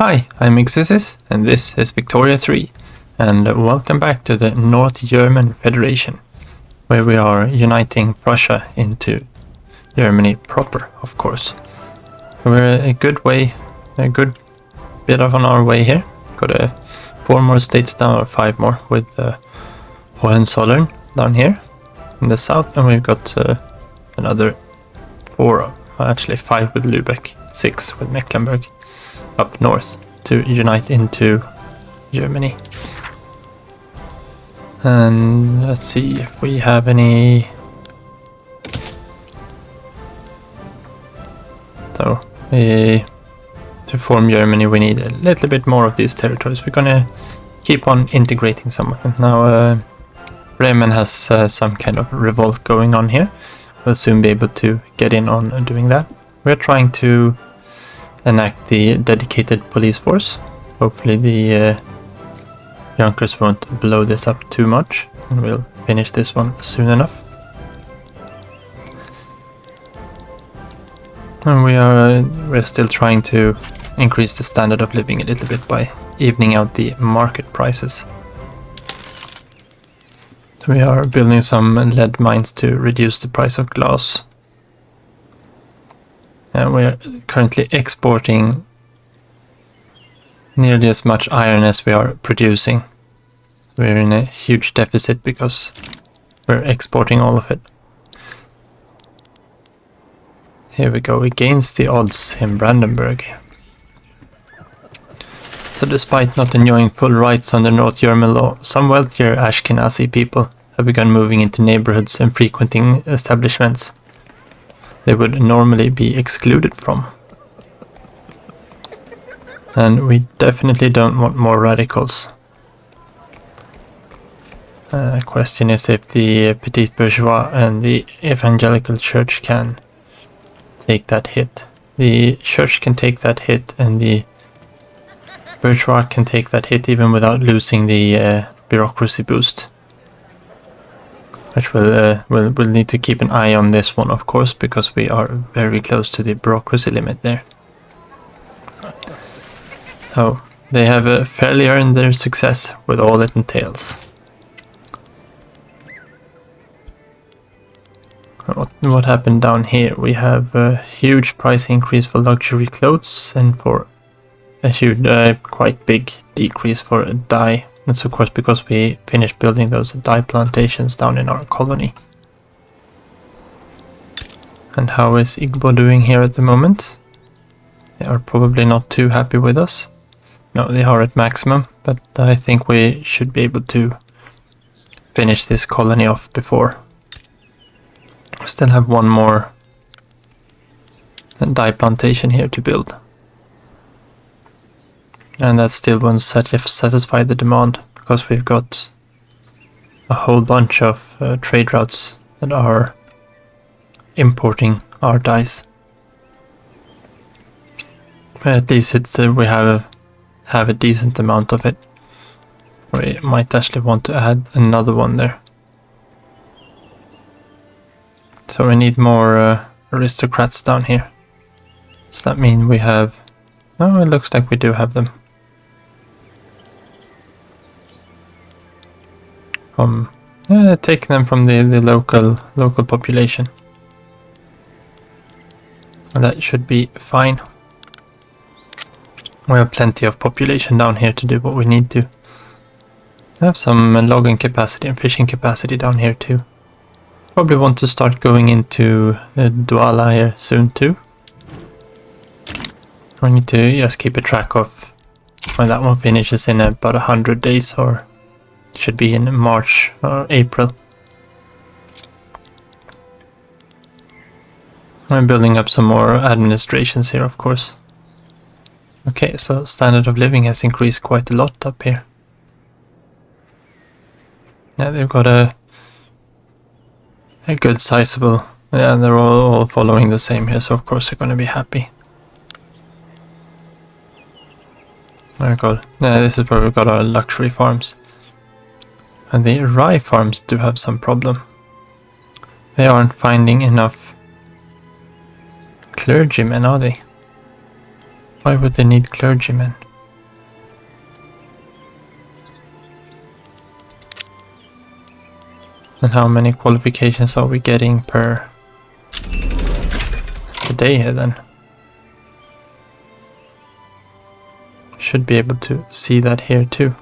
Hi, I'm Xysis, and this is Victoria 3, and welcome back to the North German Federation, where we are uniting Prussia into Germany proper, of course. We're a good bit of on our way here. Got 4 more states down, or 5 more, with Hohenzollern down here in the south, and we've got another 4, actually 5 with Lübeck, 6 with Mecklenburg up north to unite into Germany. And let's see if we have any. So to form Germany we need a little bit more of these territories. We're gonna keep on integrating some of them. Now Bremen has some kind of revolt going on here. We'll soon be able to get in on doing that. We're trying to enact the dedicated police force. Hopefully the Junkers won't blow this up too much, and we'll finish this one soon enough. And we're still trying to increase the standard of living a little bit by evening out the market prices. So we are building some lead mines to reduce the price of glass. And we are currently exporting nearly as much iron as we are producing. We're in a huge deficit because we're exporting all of it. Here we go, against the odds in Brandenburg. So despite not enjoying full rights under North German law, some wealthier Ashkenazi people have begun moving into neighborhoods and frequenting establishments they would normally be excluded from. And we definitely don't want more radicals. The question is if the petit bourgeois and the evangelical church can take that hit. The church can take that hit, and the bourgeois can take that hit even without losing the bureaucracy boost. Which we'll need to keep an eye on this one, of course, because we are very close to the bureaucracy limit there. Oh, they have fairly earned their success with all it entails. What happened down here? We have a huge price increase for luxury clothes and for a huge, quite big decrease for dye. That's of course because we finished building those dye plantations down in our colony. And how is Igbo doing here at the moment? They are probably not too happy with us. No, they are at maximum, but I think we should be able to finish this colony off before. We still have one more dye plantation here to build. And that still won't satisfy the demand, because we've got a whole bunch of trade routes that are importing our dyes. But at least we have a decent amount of it. We might actually want to add another one there. So we need more aristocrats down here. Does that mean we have... No, it looks like we do have them. Take them from the local population. And that should be fine. We have plenty of population down here to do what we need to. We have some logging capacity and fishing capacity down here too. Probably want to start going into Douala here soon too. We need to just keep a track of when that one finishes in about 100 days, or should be in March or April. I'm building up some more administrations here, of course. Okay, so standard of living has increased quite a lot up here. Yeah, they've got a good sizable... Yeah, they're all following the same here, so of course they're going to be happy. Oh my god, yeah, this is where we've got our luxury farms. And the rye farms do have some problem. They aren't finding enough clergymen, are they? Why would they need clergymen? And how many qualifications are we getting per day here then? Should be able to see that here too.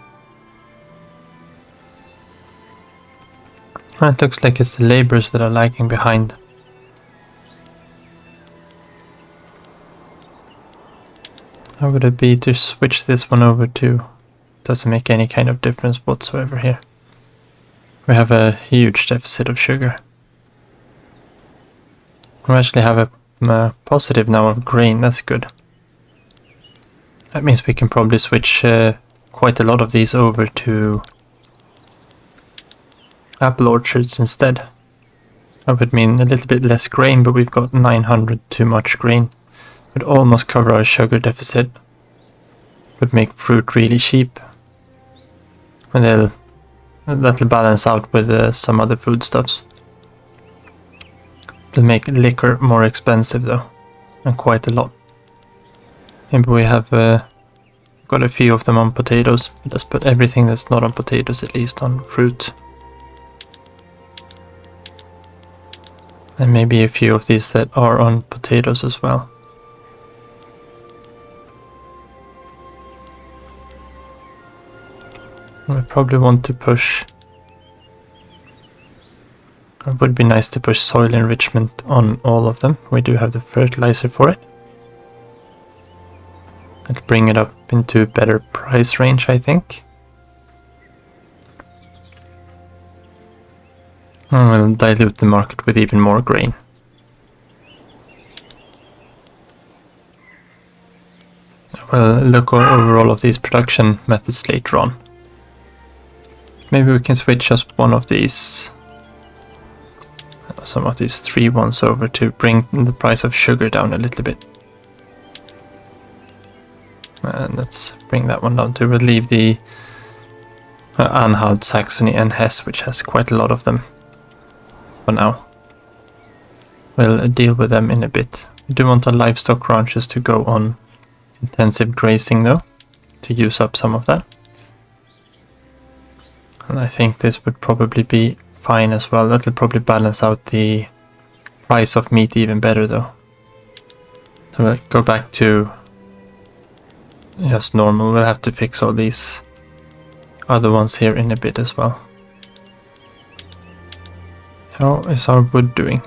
Well, it looks like it's the laborers that are lagging behind. How would it be to switch this one over to? Doesn't make any kind of difference whatsoever here. We have a huge deficit of sugar. We actually have a positive now of grain, that's good. That means we can probably switch quite a lot of these over to apple orchards instead. That would mean a little bit less grain, but we've got 900 too much grain. Would almost cover our sugar deficit. Would make fruit really cheap. And that'll balance out with some other foodstuffs. It'll make liquor more expensive though, and quite a lot. Maybe we have got a few of them on potatoes. Let's put everything that's not on potatoes at least on fruit. And maybe a few of these that are on potatoes as well. We probably want to push... It would be nice to push soil enrichment on all of them. We do have the fertilizer for it. Let's bring it up into a better price range, I think. And we'll dilute the market with even more grain. We'll look over all of these production methods later on. Maybe we can switch just one of these, some of these 3 ones over to bring the price of sugar down a little bit. And let's bring that one down too. We'll leave the Anhalt, Saxony and Hesse, which has quite a lot of them for now. We'll deal with them in a bit. We do want our livestock ranches to go on intensive grazing though, to use up some of that. And I think this would probably be fine as well. That'll probably balance out the price of meat even better though. So we'll go back to just normal. We'll have to fix all these other ones here in a bit as well. How is our wood doing?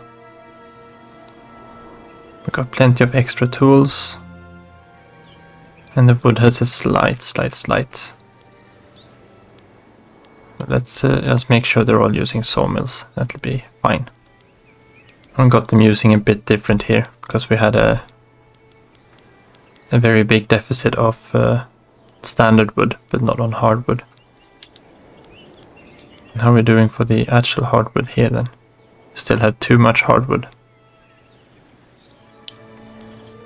We've got plenty of extra tools. And the wood has a slight. Let's just make sure they're all using sawmills. That'll be fine. I got them using a bit different here because we had a very big deficit of standard wood, but not on hardwood. And how are we doing for the actual hardwood here then? Still have too much hardwood.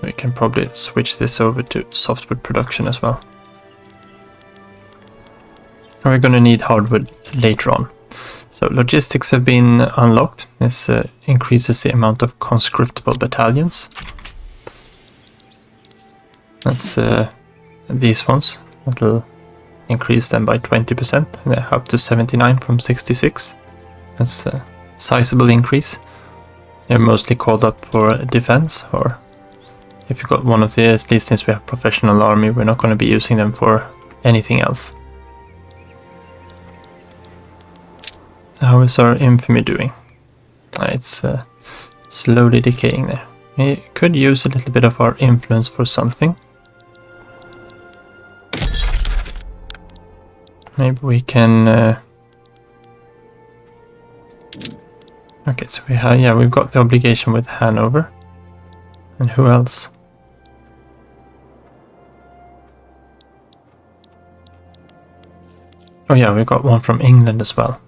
We can probably switch this over to softwood production as well. We're going to need hardwood later on. So logistics have been unlocked. This increases the amount of conscriptable battalions. That's these ones. That'll increase them by 20%. They're up to 79 from 66. That's a sizable increase. They're mostly called up for defense, or if you've got one of these, at least since we have professional army, we're not going to be using them for anything else. How is our infamy doing? It's slowly decaying there. We could use a little bit of our influence for something. Maybe we can... Okay, so we've got the obligation with Hanover. And who else? Oh yeah, we've got one from England as well.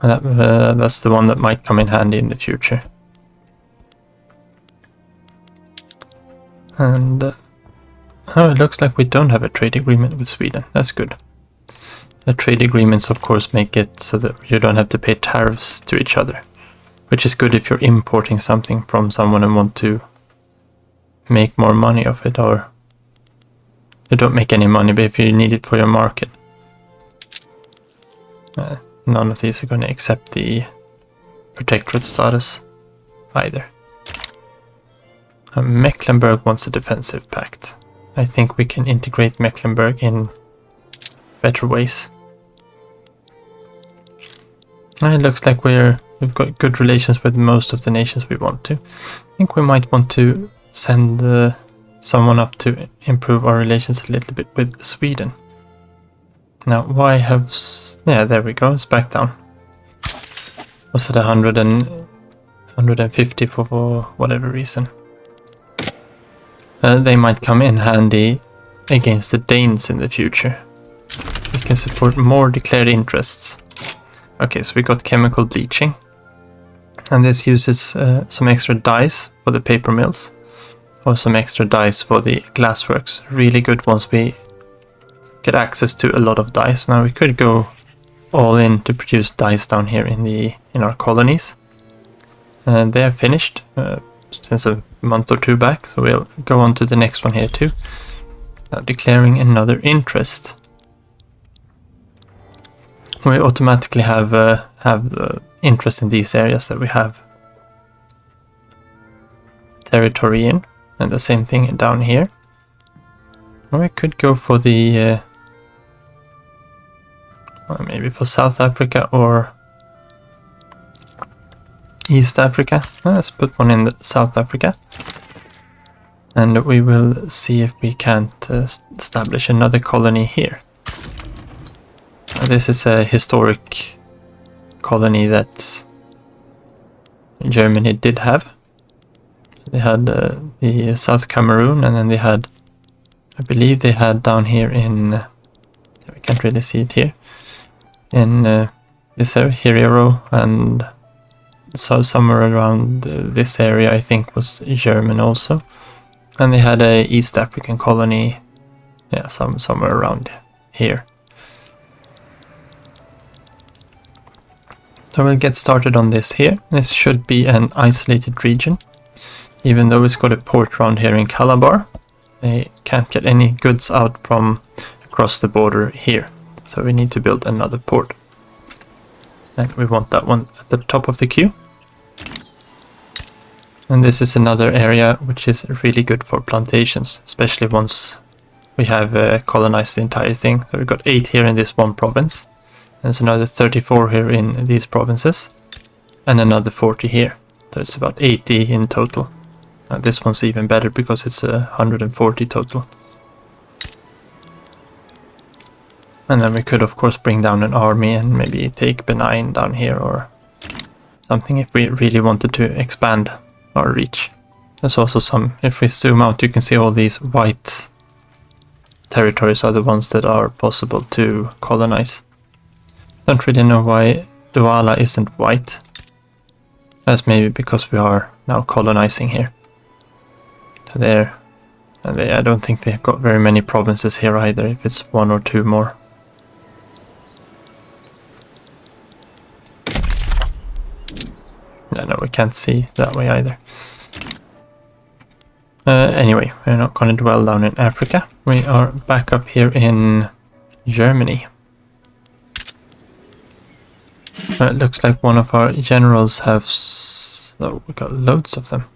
And that's the one that might come in handy in the future. And oh, it looks like we don't have a trade agreement with Sweden. That's good. The trade agreements of course make it so that you don't have to pay tariffs to each other, which is good if you're importing something from someone and want to make more money of it, or you don't make any money, but if you need it for your market. none of these are going to accept the protectorate status either. Mecklenburg wants a defensive pact. I think we can integrate Mecklenburg in better ways. It looks like we've got good relations with most of the nations we want to. I think we might want to send someone up to improve our relations a little bit with Sweden. Now, why have... yeah, there we go, it's back down. Was it 150 for whatever reason? They might come in handy against the Danes in the future. We can support more declared interests. Okay, so we got chemical bleaching. And this uses some extra dyes for the paper mills. Or some extra dyes for the glassworks. Really good once we get access to a lot of dyes. Now we could go all in to produce dyes down here in our colonies. And they are finished since a month or two back. So we'll go on to the next one here too. Now declaring another interest. We automatically have the interest in these areas that we have territory in, and the same thing down here. Or we could go for the well, maybe for South Africa or East Africa. Let's put one in South Africa, and we will see if we can't establish another colony here. This is a historic colony that Germany did have. They had the South Cameroon, and then they had, I believe they had down here in, we can't really see it here, in this area, Herero, and so somewhere around this area I think was German also. And they had a East African colony, yeah, somewhere around here. So we'll get started on this here. This should be an isolated region. Even though it's got a port around here in Calabar, they can't get any goods out from across the border here. So we need to build another port. And we want that one at the top of the queue. And this is another area which is really good for plantations, especially once we have colonized the entire thing. So we've got 8 here in this one province. There's another 34 here in these provinces, and another 40 here. So it's about 80 in total. This one's even better because it's 140 total. And then we could of course bring down an army and maybe take Benin down here or something if we really wanted to expand our reach. There's also some, if we zoom out you can see all these white territories are the ones that are possible to colonize. Don't really know why Douala isn't white. That's maybe because we are now colonizing here. So there, and I don't think they've got very many provinces here either, if it's 1 or 2 more. Yeah, no, we can't see that way either. Anyway, we're not going to dwell down in Africa. We are back up here in Germany. It looks like one of our generals have... oh, we got loads of them.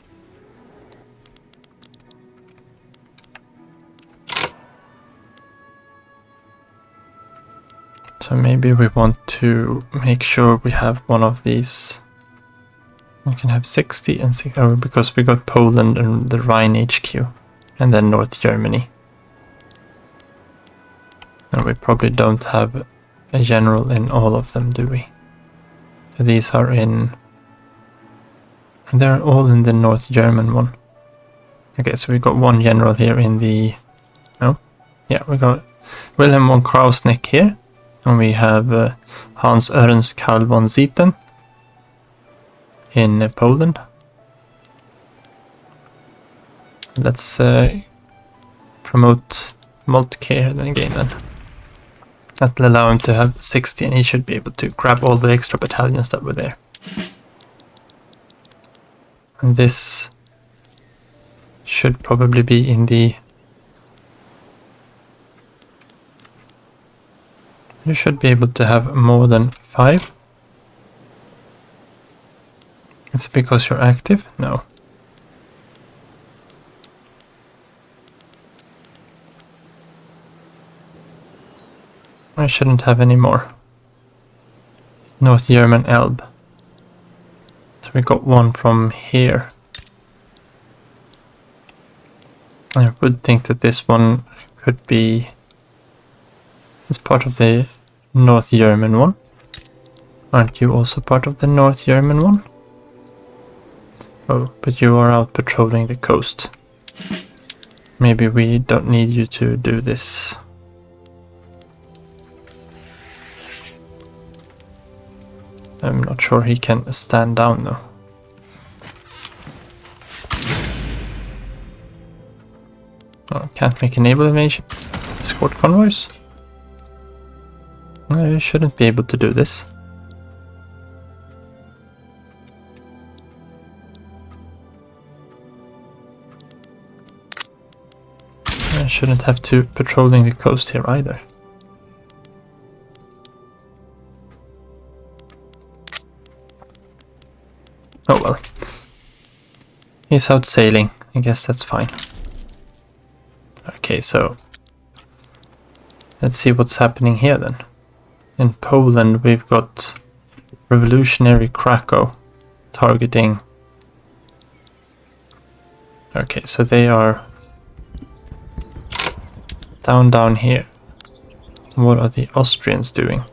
So maybe we want to make sure we have one of these. We can have 60 and 60, oh, because we got Poland and the Rhine HQ, and then North Germany. And we probably don't have a general in all of them, do we? So these are in... they're all in the North German one. Okay, so we got one general here in the... oh, yeah, we got Wilhelm von Krausnick here. And we have Hans Ernst Karl von Zieten in Poland. Let's promote Moltke then again then. That'll allow him to have 60 and he should be able to grab all the extra battalions that were there. And this should probably be in the You should be able to have more than 5. Is it because you're active? No. I shouldn't have any more. North German Elbe. So we got one from here. I would think that this one could be as part of the North German one. Aren't you also part of the North German one? Oh, but you are out patrolling the coast. Maybe we don't need you to do this. I'm not sure he can stand down though. Oh, can't make a naval invasion. Escort convoys? No, you shouldn't be able to do this. I shouldn't have to patrolling the coast here either. Oh well. He's out sailing. I guess that's fine. Okay, so let's see what's happening here then. In Poland we've got Revolutionary Krakow targeting. Okay, so they are down here. What are the Austrians doing?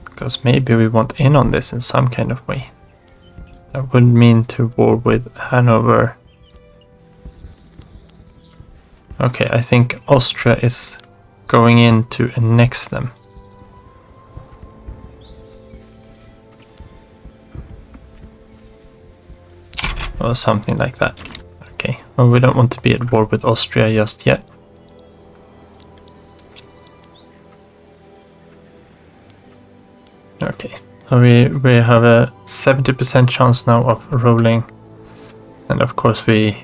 Because maybe we want in on this in some kind of way. That would mean to war with Hanover. Okay, I think Austria is going in to annex them. Or something like that. Okay, well, we don't want to be at war with Austria just yet. Okay, so we have a 70% chance now of rolling, and of course we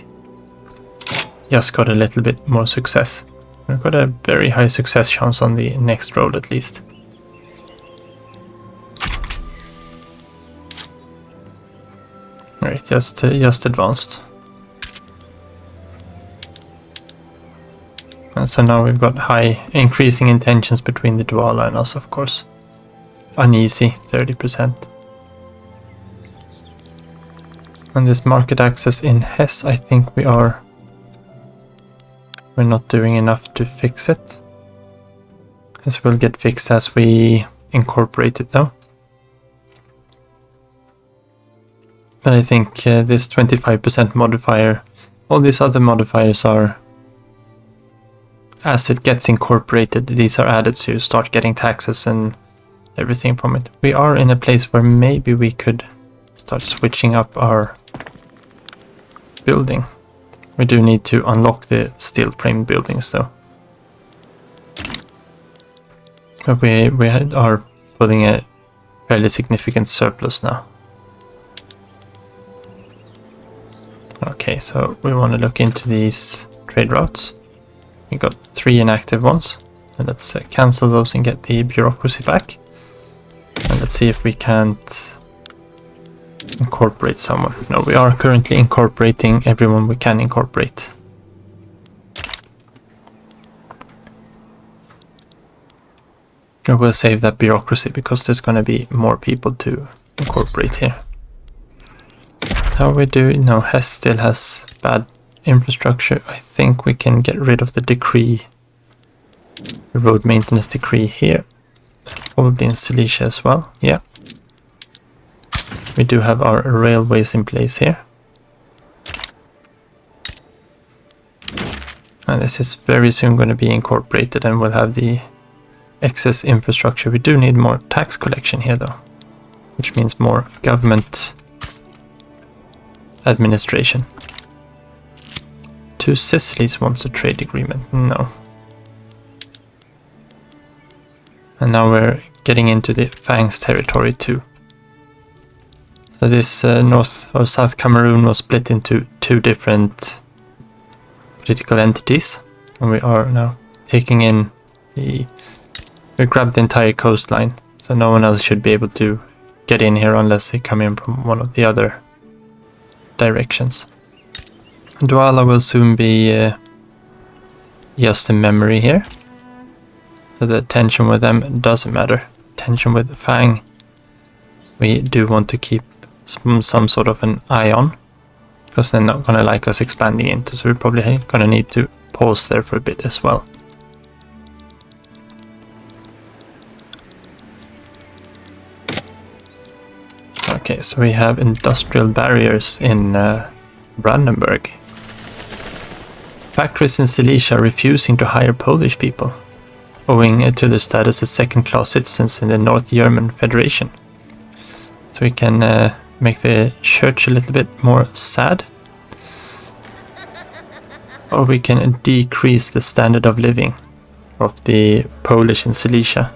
just got a little bit more success. We've got a very high success chance on the next roll at least. Right, just advanced. And so now we've got high increasing intentions between the Douala and us, of course. Uneasy, 30%. And this market access in Hesse, I think we're not doing enough to fix it. This will get fixed as we incorporate it though. But I think this 25% modifier, all these other modifiers are, as it gets incorporated, these are added, so you start getting taxes and everything from it. We are in a place where maybe we could start switching up our building. We do need to unlock the steel frame buildings though. But we are putting a fairly significant surplus now. Okay, so we want to look into these trade routes. We got 3 inactive ones. And let's cancel those and get the bureaucracy back. And let's see if we can't incorporate someone. No, we are currently incorporating everyone we can incorporate. I will save that bureaucracy because there's going to be more people to incorporate here. How we do? No, Hesse still has bad infrastructure. I think we can get rid of the decree, the road maintenance decree here. Probably in Silesia as well. Yeah. We do have our railways in place here. And this is very soon going to be incorporated and we'll have the excess infrastructure. We do need more tax collection here though, which means more government administration. 2 Sicilies wants a trade agreement. No. And now we're getting into the Fangs territory too. So this North or South Cameroon was split into 2 different political entities. And we are now taking in we grabbed the entire coastline, so no one else should be able to get in here unless they come in from one of the other directions. Douala will soon be just a memory here, so the tension with them doesn't matter. Tension with Fang we do want to keep some sort of an eye on, because they're not going to like us expanding into, so we're probably going to need to pause there for a bit as well. Okay, so we have industrial barriers in Brandenburg. Factories in Silesia are refusing to hire Polish people, owing to their status as second-class citizens in the North German Federation. So we can make the church a little bit more sad, or we can decrease the standard of living of the Polish in Silesia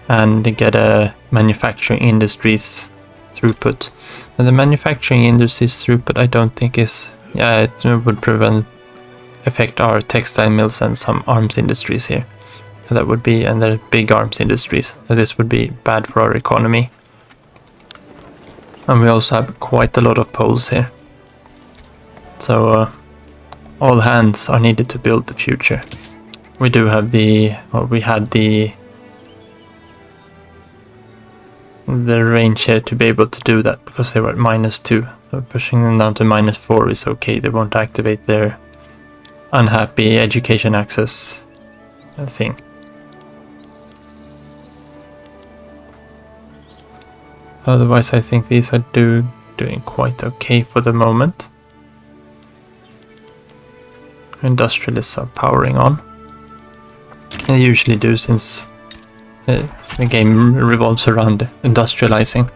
and get a manufacturing industries throughput. And the manufacturing industries throughput I don't think is, it would affect our textile mills and some arms industries here. So that would be, and the big arms industries, so this would be bad for our economy. And we also have quite a lot of Poles here. So all hands are needed to build the future. We do have we had the range here to be able to do that, because they were at -2. So pushing them down to -4 is okay. They won't activate their unhappy education access thing. Otherwise I think these are doing quite okay for the moment. Industrialists are powering on. They usually do, since the game revolves around industrializing.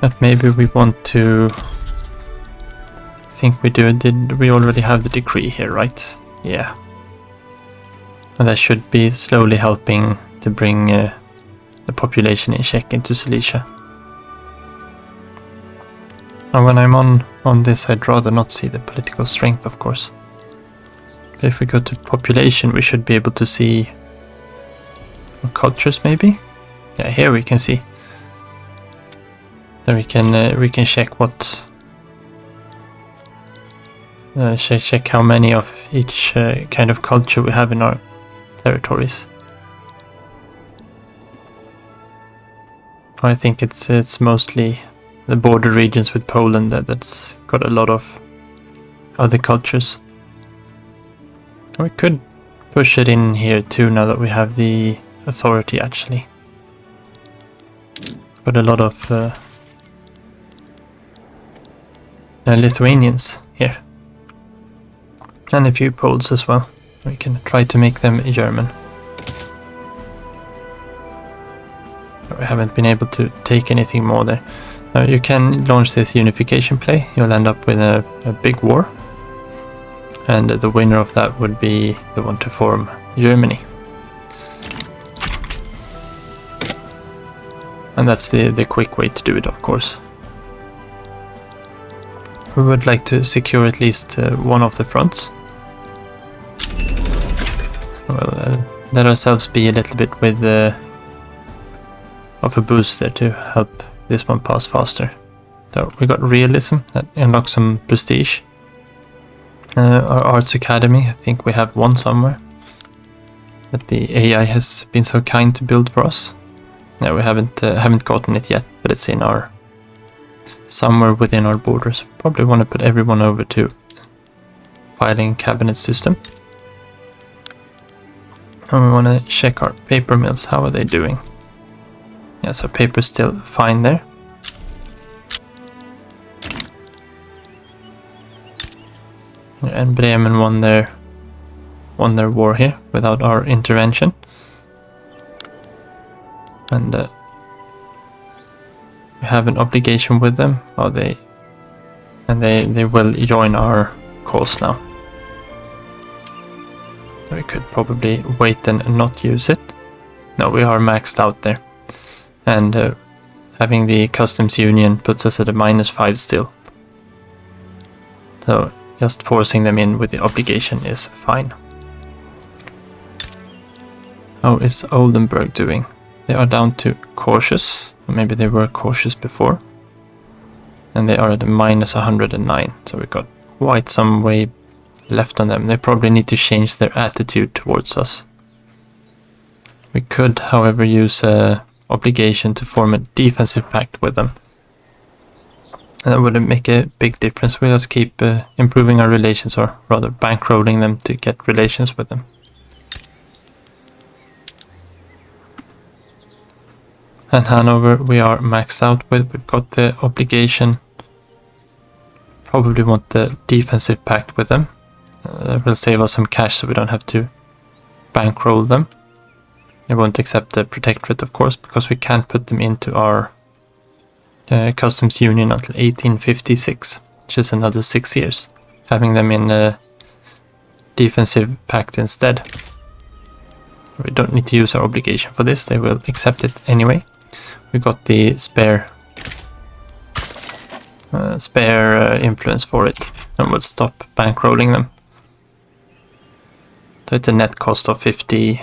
But maybe we want to... I think we already have the decree here, right? Yeah. And that should be slowly helping to bring the population in check into Silesia. And when I'm on this, I'd rather not see the political strength, of course. But if we go to population, we should be able to see cultures, maybe. Yeah, here we can see. Then we can check what check how many of each kind of culture we have in our territories. I think it's mostly the border regions with Poland that's got a lot of other cultures. We could push it in here too, now that we have the authority, actually. But a lot of Lithuanians here. And a few Poles as well. We can try to make them German. We haven't been able to take anything more there. Now you can launch this unification play. You'll end up with a big war. And the winner of that would be the one to form Germany. And that's the quick way to do it, of course. We would like to secure at least one of the fronts. Well, let ourselves be a little bit with of a boost there to help this one pass faster. So we got realism, that unlocks some prestige. Our arts academy, I think we have one somewhere that the AI has been so kind to build for us. No, we haven't gotten it yet, but it's in our somewhere within our borders. Probably want to put everyone over to filing cabinet system. And we want to check our paper mills. How are they doing? Yeah, so paper's still fine there. And Bremen won their war here without our intervention. And we have an obligation with them. They will join our cause now. So we could probably wait and not use it. No, we are maxed out there. And having the customs union puts us at a -5 still. So just forcing them in with the obligation is fine. How is Oldenburg doing? They are down to cautious, or maybe they were cautious before. And they are at a minus 109, so we've got quite some way left on them. They probably need to change their attitude towards us. We could, however, use a obligation to form a defensive pact with them. And that would make a big difference. We'll just keep improving our relations, or rather bankrolling them to get relations with them. And Hanover we are maxed out with. We've got the obligation. Probably want the defensive pact with them. That will save us some cash so we don't have to bankroll them. They won't accept the protectorate, of course, because we can't put them into our customs union until 1856, which is another 6 years. Having them in a defensive pact instead. We don't need to use our obligation for this, they will accept it anyway. We got the spare influence for it, and we'll stop bankrolling them. So it's a net cost of 50,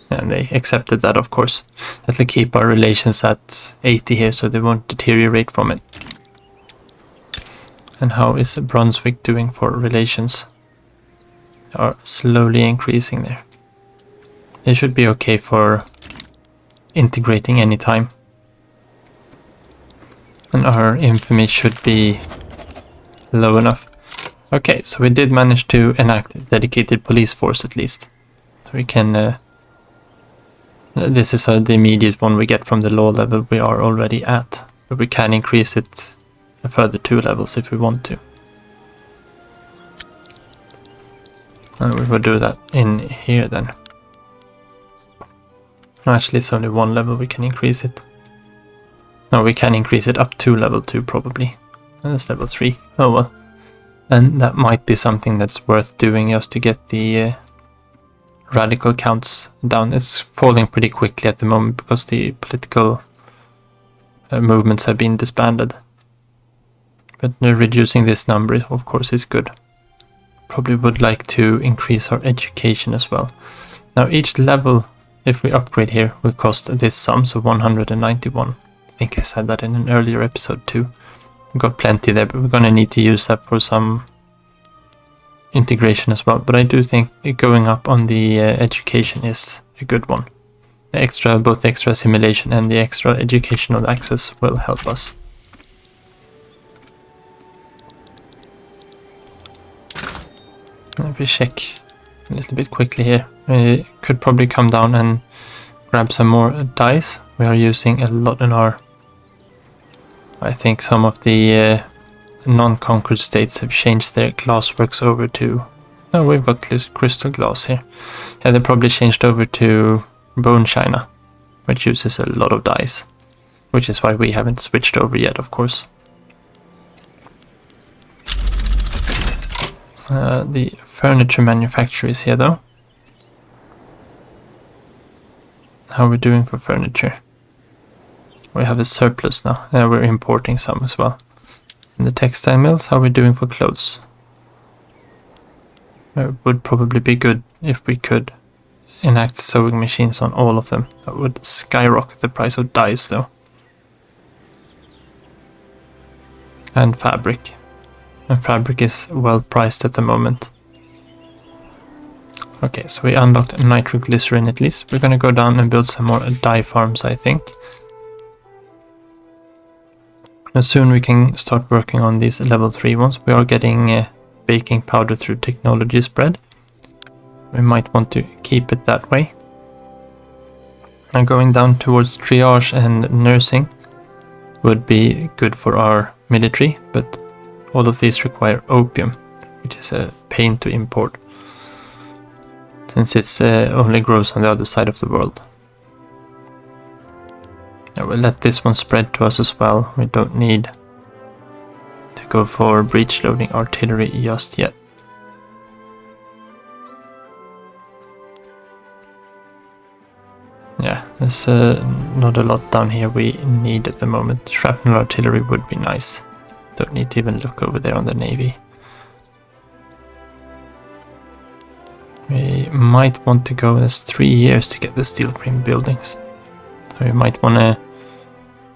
and they accepted that, of course. That'll keep our relations at 80 here, so they won't deteriorate from it. And how is Brunswick doing for relations? They are slowly increasing there. They should be okay for integrating anytime. And our infamy should be low enough. Okay, so we did manage to enact a dedicated police force at least. So we can... this is the immediate one we get from the law level we are already at. But we can increase it a further 2 levels if we want to. And we will do that in here then. Actually, it's only 1 level we can increase it. No, we can increase it up to level 2 probably. And it's level 3. Oh well. And that might be something that's worth doing just to get the radical counts down. It's falling pretty quickly at the moment because the political movements have been disbanded. But reducing this number, of course, is good. Probably would like to increase our education as well. Now each level, if we upgrade here, will cost this sum, so 191. I think I said that in an earlier episode too. We've got plenty there, but we're going to need to use that for some integration as well. But I do think going up on the education is a good one. The extra, both the extra assimilation and the extra educational access will help us. Let me check a little bit quickly here. We could probably come down and grab some more dice. We are using a lot in our... I think some of the non-conquered states have changed their glassworks over to... No, we've got this crystal glass here. Yeah, they probably changed over to bone china, which uses a lot of dice. Which is why we haven't switched over yet, of course. The furniture manufacturer is here though. How are we doing for furniture? We have a surplus now. We're importing some as well. In the textile mills, how are we doing for clothes? It would probably be good if we could enact sewing machines on all of them. That would skyrocket the price of dyes though. And fabric. And fabric is well priced at the moment. Okay, so we unlocked nitroglycerin at least. We're gonna go down and build some more dye farms, I think. And soon we can start working on these level 3 ones. We are getting baking powder through technology spread. We might want to keep it that way. And going down towards triage and nursing would be good for our military, but all of these require opium, which is a pain to import, since it only grows on the other side of the world. I will let this one spread to us as well. We don't need to go for breech loading artillery just yet. Yeah, there's not a lot down here we need at the moment. Shrapnel artillery would be nice. Don't need to even look over there on the navy. We might want to go as 3 years to get the steel frame buildings. So we might want to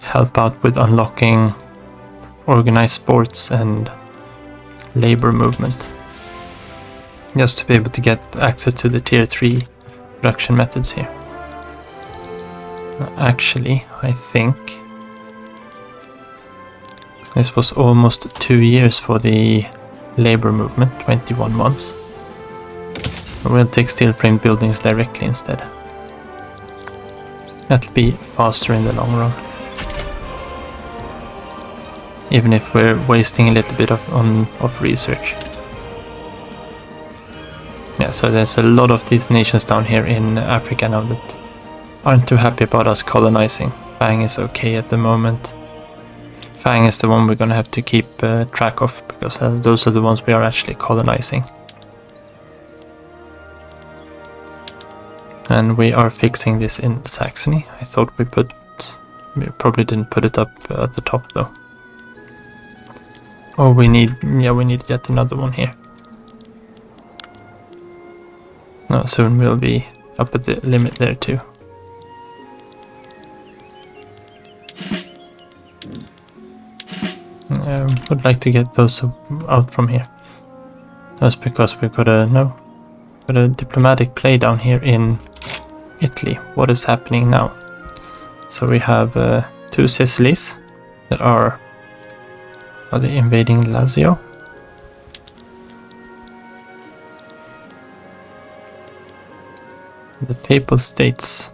help out with unlocking organized sports and labor movement. Just to be able to get access to the tier 3 production methods here. Actually, I think this was almost 2 years for the labor movement, 21 months. We'll take steel frame buildings directly instead. That'll be faster in the long run. Even if we're wasting a little bit of research. Yeah, so there's a lot of these nations down here in Africa now that aren't too happy about us colonizing. Fang is okay at the moment. Fang is the one we're gonna have to keep track of, because those are the ones we are actually colonizing. And we are fixing this in Saxony. I thought we probably didn't put it up at the top though. Oh, we need yet another one here. No, soon we'll be up at the limit there too. Would like to get those out from here. That's because we've got a diplomatic play down here in Italy. What is happening now? So we have 2 Sicilies that are they invading Lazio? The Papal States.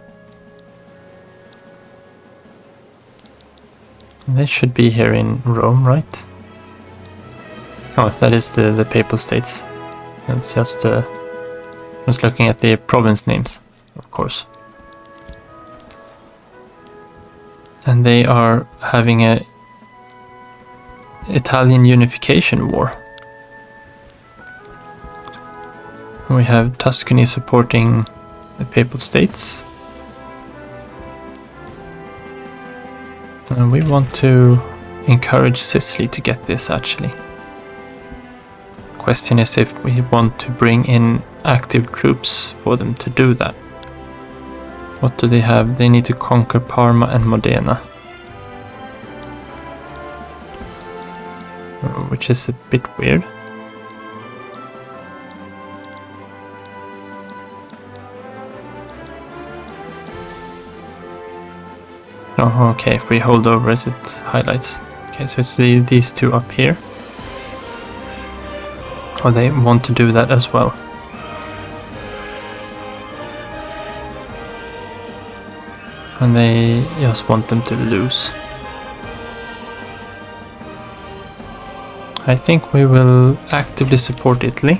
They should be here in Rome, right? Oh, that is the Papal States. It's just I was looking at the province names, of course. And they are having a Italian unification war. We have Tuscany supporting the Papal States. And we want to encourage Sicily to get this actually. Question is if we want to bring in active troops for them to do that. What do they have? They need to conquer Parma and Modena. Which is a bit weird. Oh, okay, if we hold over it, it highlights. Okay, so it's these two up here. Oh, they want to do that as well. And they just want them to lose. I think we will actively support Italy.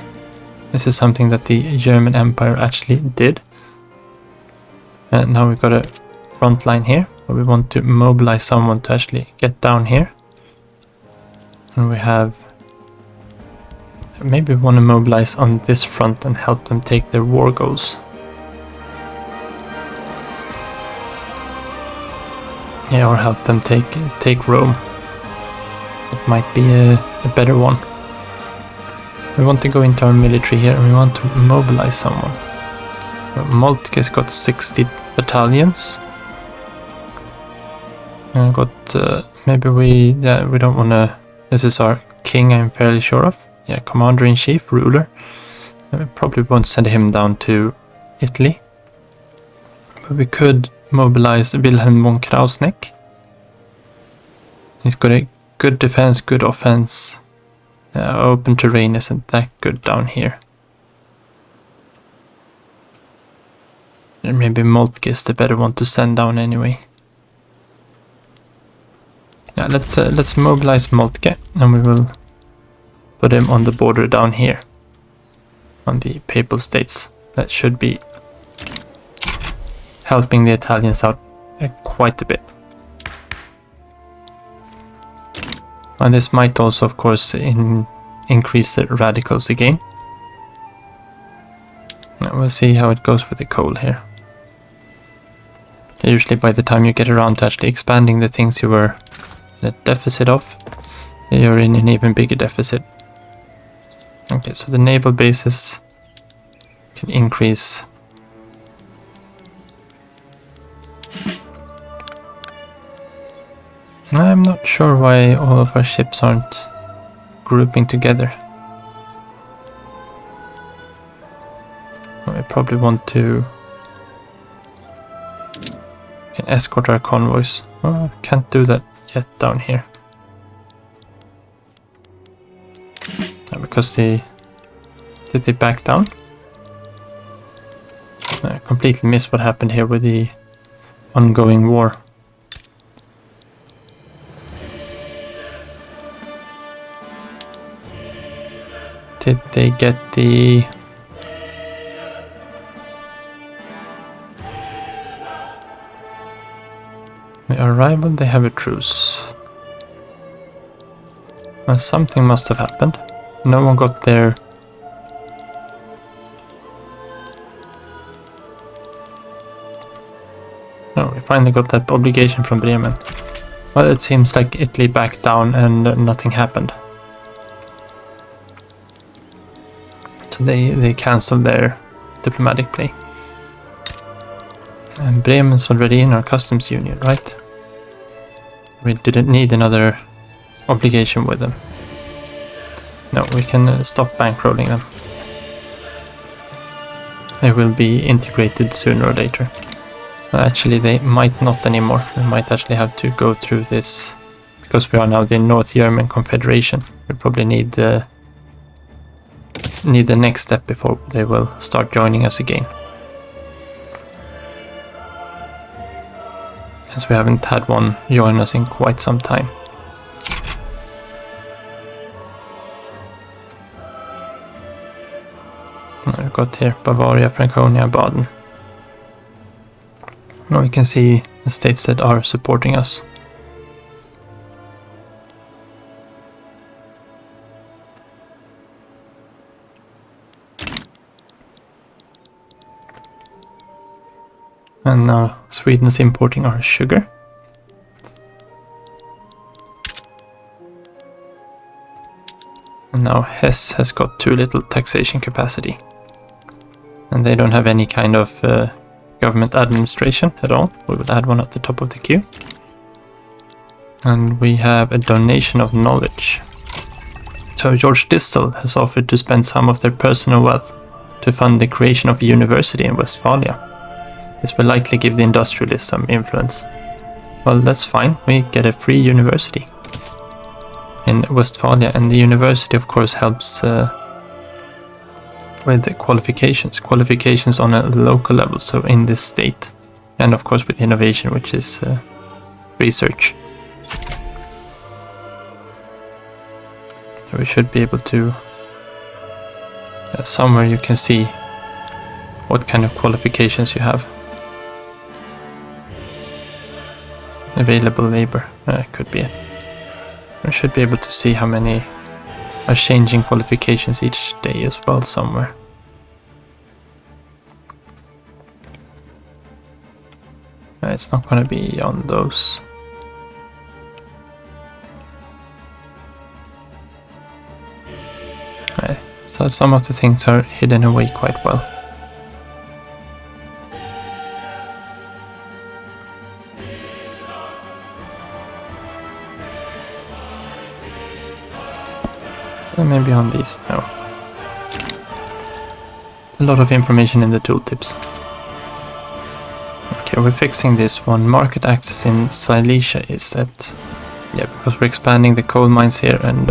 This is something that the German Empire actually did. And now we've got a front line here, where we want to mobilize someone to actually get down here. And we have... maybe we want to mobilize on this front and help them take their war goals. Yeah, or help them take Rome. It might be a better one. We want to go into our military here and we want to mobilize someone. Moltke's got 60 battalions. And got maybe we don't want to. This is our king, I'm fairly sure of. Yeah, commander-in-chief, ruler. We probably won't send him down to Italy. But we could mobilize Wilhelm von Krausneck. He's got a good defense, good offense. Open terrain isn't that good down here. And maybe Moltke is the better one to send down anyway. Yeah, let's mobilize Moltke, and we will put him on the border down here, on the Papal States. That should be helping the Italians out quite a bit. And this might also, of course, increase the radicals again. Now we'll see how it goes with the coal here. Usually by the time you get around to actually expanding the things you were in a deficit of, you're in an even bigger deficit. Okay, so the naval bases can increase. I'm not sure why all of our ships aren't grouping together. We probably want to can escort our convoys. Oh, can't do that yet down here. Because did they back down? I completely missed what happened here with the ongoing war. Did they get the... arrival? They have a truce. Well, something must have happened. No one got their... No, we finally got that obligation from Bremen. Well, it seems like Italy backed down and nothing happened. So they cancelled their diplomatic play. And Bremen's already in our customs union, right? We didn't need another obligation with them. No, we can stop bankrolling them. They will be integrated sooner or later. Well, actually, they might not anymore. We might actually have to go through this because we are now the North German Confederation. We probably need the next step before they will start joining us again. As we haven't had one join us in quite some time. We've got here Bavaria, Franconia, Baden. Now we can see the states that are supporting us. And now Sweden's importing our sugar. And now Hesse has got too little taxation capacity. And they don't have any kind of government administration at all. We will add one at the top of the queue. And we have a donation of knowledge. So George Distel has offered to spend some of their personal wealth to fund the creation of a university in Westphalia. This will likely give the industrialists some influence. Well, that's fine. We get a free university in Westphalia, and the university of course helps with the qualifications on a local level, so in this state, and of course with innovation, which is research. So we should be able to somewhere you can see what kind of qualifications you have. Available labor, could be it. We should be able to see how many are changing qualifications each day as well somewhere. It's not going to be on those. So some of the things are hidden away quite well. And maybe on these, no. A lot of information in the tooltips. Okay, we're fixing this one. Market access in Silesia is set. Yeah, because we're expanding the coal mines here, and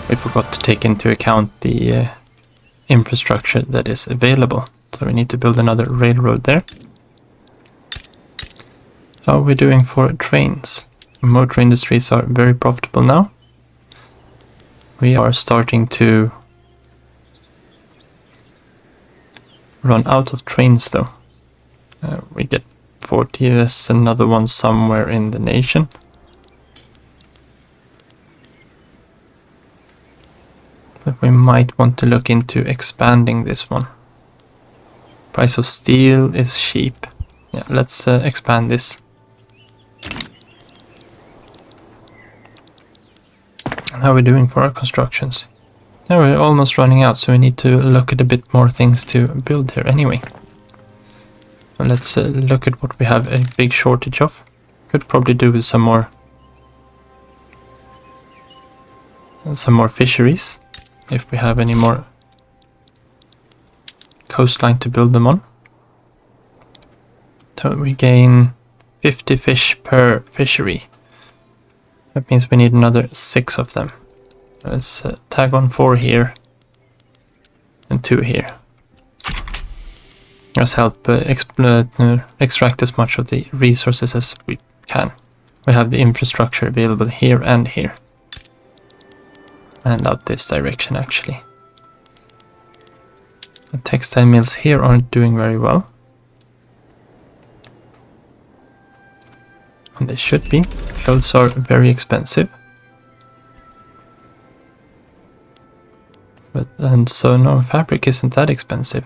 we forgot to take into account the infrastructure that is available. So we need to build another railroad there. How are we doing for trains? Motor industries are very profitable now. We are starting to run out of trains though. We get 40, there's another one somewhere in the nation. But we might want to look into expanding this one. Price of steel is cheap. Yeah, let's expand this. How are we doing for our constructions? Now we're almost running out, so we need to look at a bit more things to build here anyway. So let's look at what we have a big shortage of. Could probably do with some more fisheries, if we have any more coastline to build them on. So we gain 50 fish per fishery. That means we need another 6 of them. Let's tag on 4 here and 2 here. Let's help extract as much of the resources as we can. We have the infrastructure available here and here. And out this direction actually. The textile mills here aren't doing very well. And they should be. Clothes are very expensive. And so no, fabric isn't that expensive.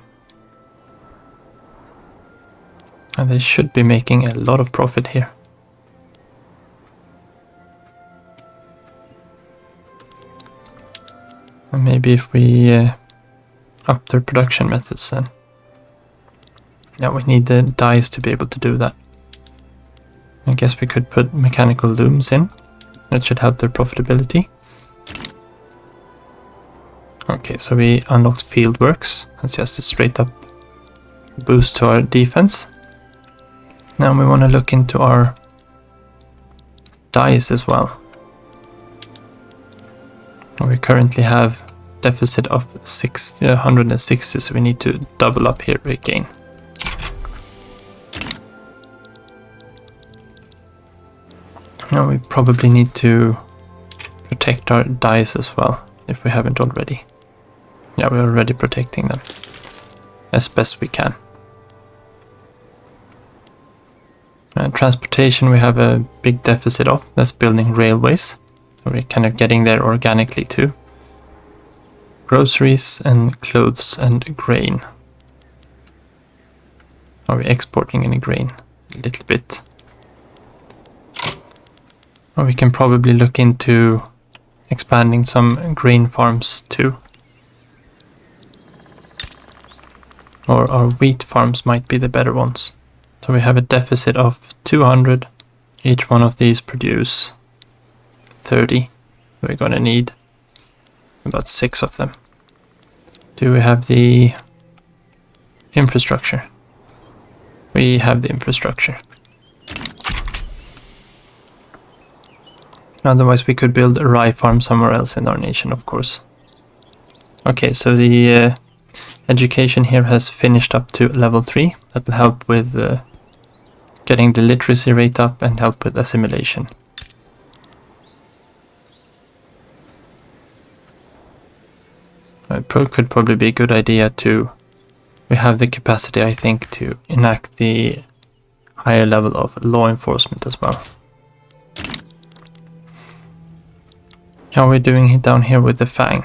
And they should be making a lot of profit here. And maybe if we up their production methods then. Yeah, we need the dyes to be able to do that. I guess we could put mechanical looms in. That should help their profitability. Okay, so we unlocked field works. That's just a straight up boost to our defense. Now we want to look into our dyes as well. We currently have deficit of 160, so we need to double up here again. Now we probably need to protect our dyes as well, if we haven't already. Yeah, we're already protecting them as best we can. Transportation we have a big deficit of. That's building railways. So we're kind of getting there organically too. Groceries and clothes and grain. Are we exporting any grain? A little bit. Or we can probably look into expanding some grain farms too. Or our wheat farms might be the better ones. So we have a deficit of 200. Each one of these produce 30. We're going to need about 6 of them. Do we have the infrastructure? We have the infrastructure. Otherwise we could build a rye farm somewhere else in our nation, of course. Okay, so the education here has finished up to level 3. That will help with getting the literacy rate up and help with assimilation. It could probably be a good idea to... We have the capacity, I think, to enact the higher level of law enforcement as well. How are we doing down here with the Fang?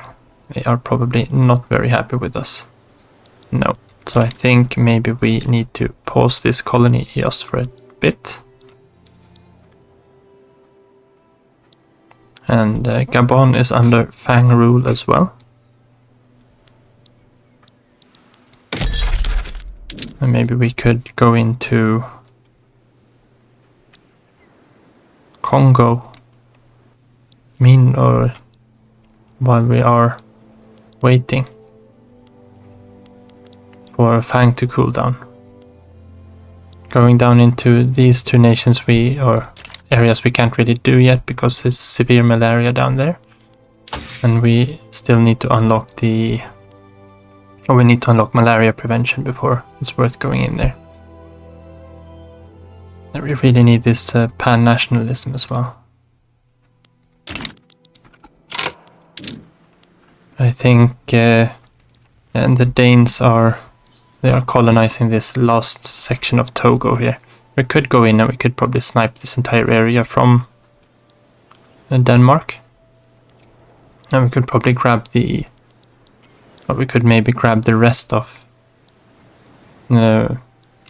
They are probably not very happy with us. No. So I think maybe we need to pause this colony just for a bit. And Gabon is under Fang rule as well. And maybe we could go into Congo. Or while we are waiting for Fang to cool down. Going down into these 2 nations or areas we can't really do yet because there's severe malaria down there. And we still need to unlock we need to unlock malaria prevention before it's worth going in there. And we really need this pan-nationalism as well. I think and the Danes they are colonizing this last section of Togo here. We could go in and we could probably snipe this entire area from Denmark. And we could probably grab we could maybe grab the rest of the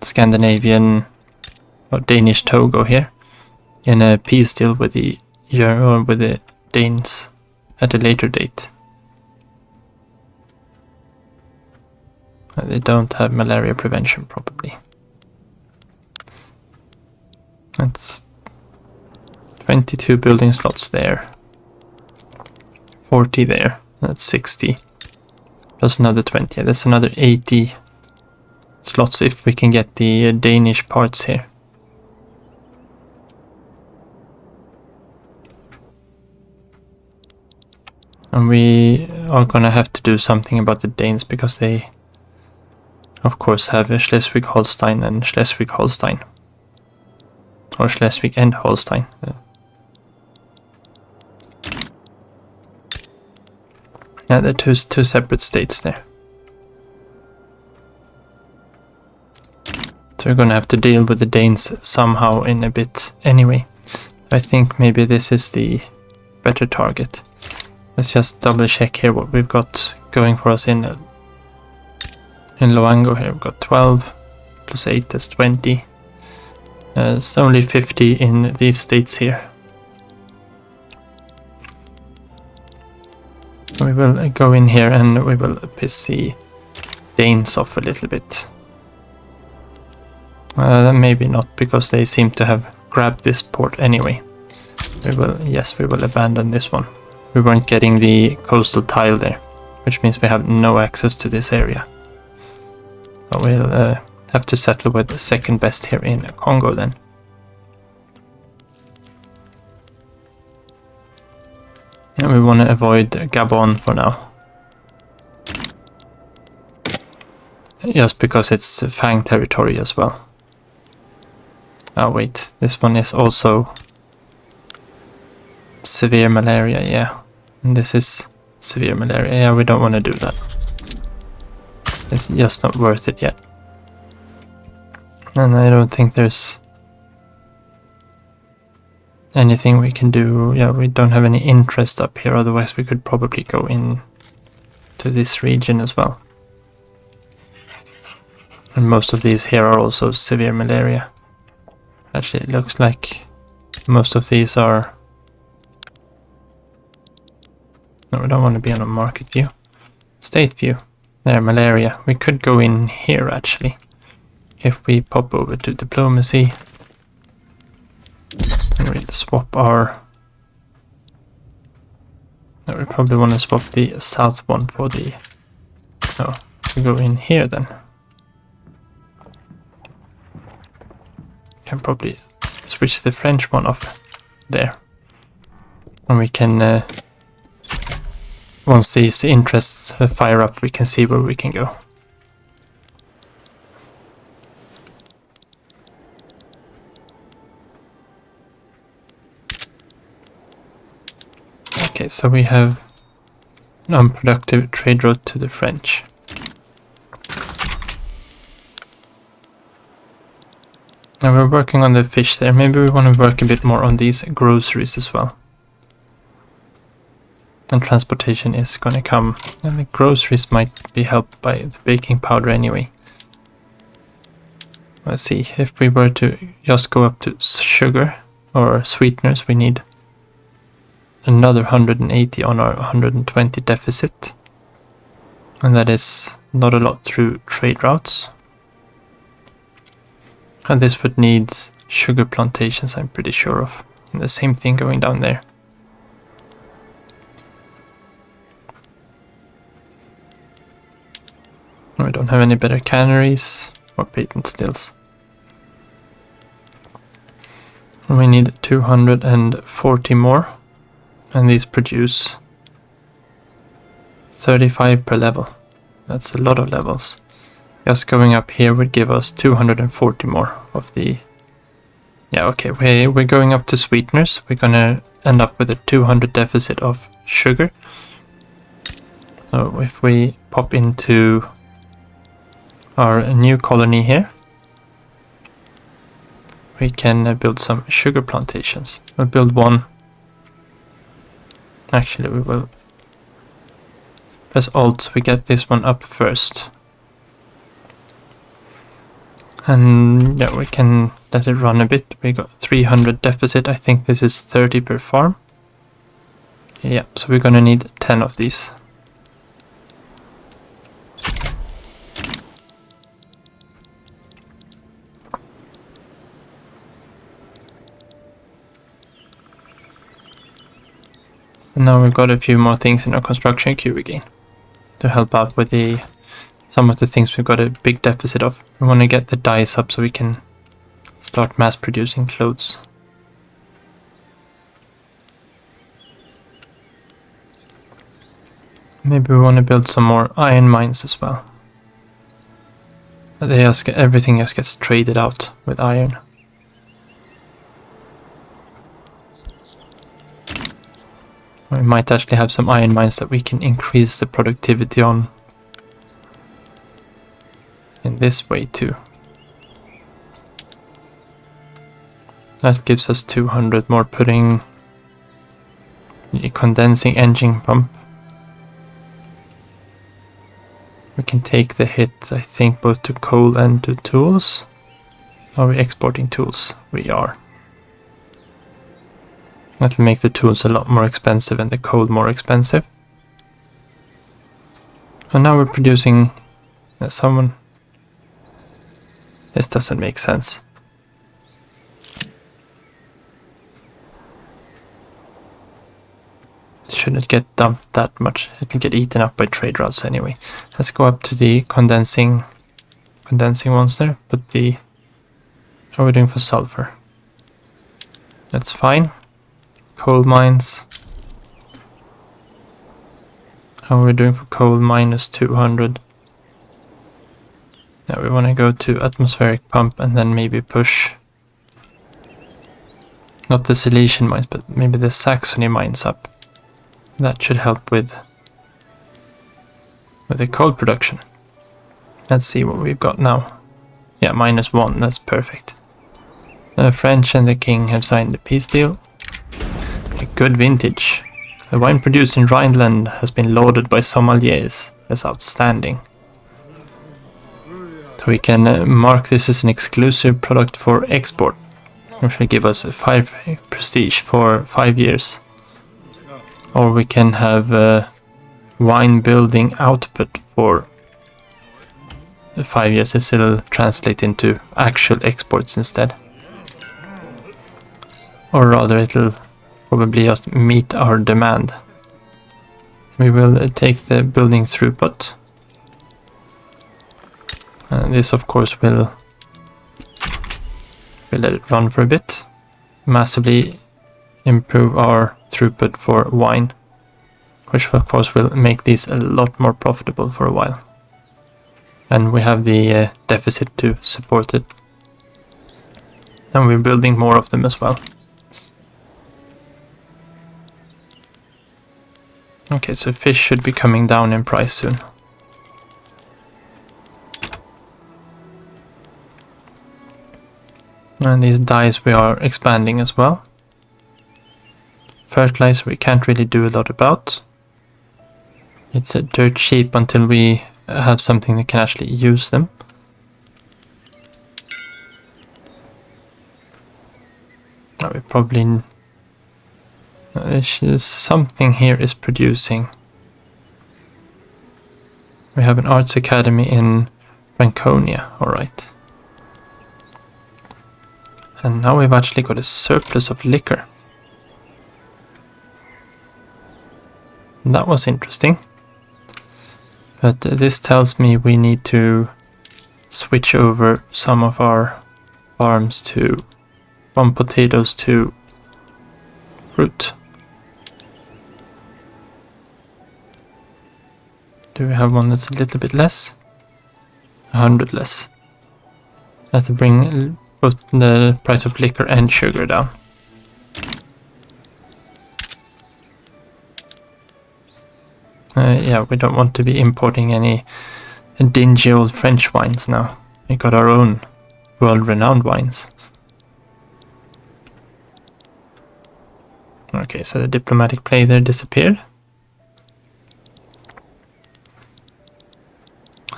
Scandinavian or Danish Togo here in a peace deal with the Danes at a later date. They don't have malaria prevention probably. That's 22 building slots there. 40 there. That's 60. Plus another 20. That's another 80 slots if we can get the Danish parts here. And we are gonna have to do something about the Danes because they, of course, have Schleswig-Holstein and Schleswig-Holstein. Or Schleswig and Holstein. Yeah, they're two separate states there. So we're gonna have to deal with the Danes somehow in a bit anyway. I think maybe this is the better target. Let's just double check here what we've got going for us in Loango here. We've got 12 plus 8, that's 20. It's only 50 in these states here. We will go in here and we will piss the Danes off a little bit. Maybe not, because they seem to have grabbed this port anyway. We will abandon this one. We weren't getting the coastal tile there, which means we have no access to this area. But we'll have to settle with the second best here in Congo then. And we want to avoid Gabon for now. Just because it's Fang territory as well. Oh wait, this one is also severe malaria, yeah. And this is severe malaria, yeah, we don't want to do that. It's just not worth it yet. And I don't think there's anything we can do. Yeah, we don't have any interest up here, otherwise we could probably go in to this region as well. And most of these here are also severe malaria. Actually, it looks like most of these are... No, we don't want to be on a market view. State view. There, malaria. We could go in here actually. If we pop over to diplomacy. And we'll swap our... No, we probably want to swap the south one for the... No, we go in here then. Can probably switch the French one off there. And we can... once these interests fire up, we can see where we can go. Okay, so we have an unproductive trade route to the French. Now we're working on the fish there. Maybe we want to work a bit more on these groceries as well. And transportation is going to come. And the groceries might be helped by the baking powder anyway. Let's see, if we were to just go up to sugar or sweeteners, we need another 180 on our 120 deficit. And that is not a lot through trade routes. And this would need sugar plantations, I'm pretty sure of. And the same thing going down there. We don't have any better canneries or patent stills. We need 240 more. And these produce 35 per level. That's a lot of levels. Just going up here would give us 240 more of the... Yeah, okay, we're going up to sweeteners. We're gonna end up with a 200 deficit of sugar. So if we pop into our new colony here, we can build some sugar plantations. We'll build one. Actually, we will press Alt so we get this one up first. And yeah, we can let it run a bit. We got 300 deficit. I think this is 30 per farm. Yeah, so we're gonna need 10 of these. And now we've got a few more things in our construction queue again to help out with some of the things we've got a big deficit of. We want to get the dyes up so we can start mass producing clothes. Maybe we want to build some more iron mines as well. Everything just gets traded out with iron. We might actually have some iron mines that we can increase the productivity on in this way too. That gives us 200 more, putting the condensing engine pump. We can take the hit, I think, both to coal and to tools. Are we exporting tools? We are. That'll make the tools a lot more expensive and the coal more expensive. And now we're producing someone. This doesn't make sense. It shouldn't get dumped that much. It'll get eaten up by trade routes anyway. Let's go up to the condensing ones there. But how are we doing for sulfur? That's fine. Coal mines. How are we doing for coal? Minus 200. Now we want to go to atmospheric pump and then maybe push not the Silesian mines, but maybe the Saxony mines up. That should help with the coal production. Let's see what we've got now. Yeah, -1, that's perfect. The French and the King have signed a peace deal. A good vintage. The wine produced in Rhineland has been lauded by sommeliers as outstanding. So we can mark this as an exclusive product for export, which will give us 5 prestige for 5 years. Or we can have wine building output for 5 years. This will translate into actual exports instead. Or rather, it'll probably just meet our demand. We will take the building throughput. This of course will let it run for a bit. Massively improve our throughput for wine, which of course will make these a lot more profitable for a while. And we have the deficit to support it. And we're building more of them as well. Okay, so fish should be coming down in price soon. And these dyes we are expanding as well. Fertilizer we can't really do a lot about. It's dirt cheap until we have something that can actually use them. Now we probably... something here is producing. We have an arts academy in Franconia, alright. And now we've actually got a surplus of liquor. That was interesting. But this tells me we need to switch over some of our farms from potatoes to fruit. Do we have one that's a little bit less? 100 less. That'll bring both the price of liquor and sugar down. Yeah, we don't want to be importing any dingy old French wines now. We got our own world-renowned wines. Okay, so the diplomatic play there disappeared.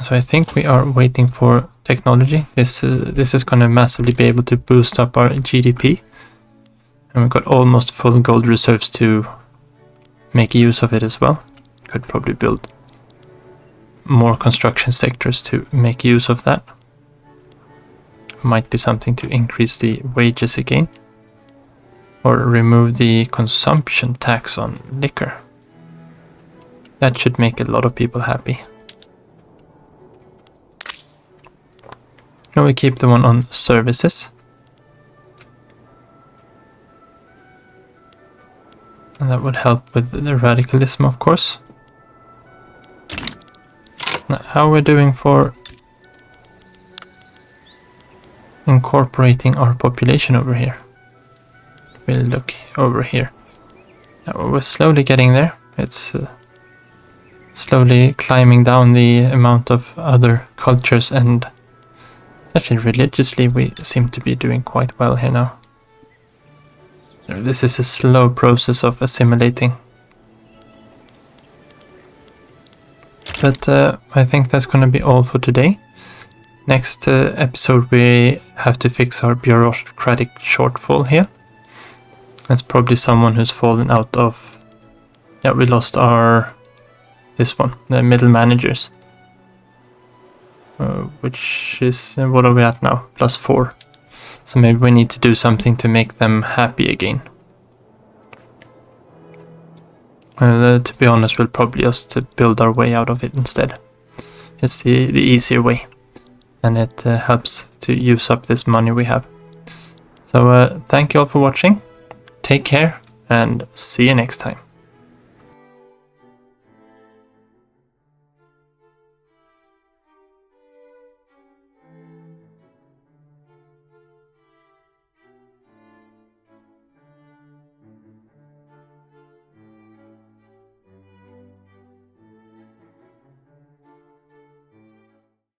So I think we are waiting for technology. This is going to massively be able to boost up our GDP. And we've got almost full gold reserves to make use of it as well. Could probably build more construction sectors to make use of that. Might be something to increase the wages again. or remove the consumption tax on liquor. That should make a lot of people happy. And we keep the one on services. And that would help with the radicalism, of course. Now, how we're doing for incorporating our population over here. We'll look over here. Now, we're slowly getting there. It's slowly climbing down the amount of other cultures, and actually religiously we seem to be doing quite well here now. This is a slow process of assimilating. But I think that's going to be all for today. Next episode we have to fix our bureaucratic shortfall here. That's probably someone who's fallen out of... Yeah, we lost our... this one, the middle managers. Which is... what are we at now? +4. So maybe we need to do something to make them happy again. To be honest, we'll probably just build our way out of it instead. It's the easier way. And it helps to use up this money we have. So thank you all for watching. Take care and see you next time.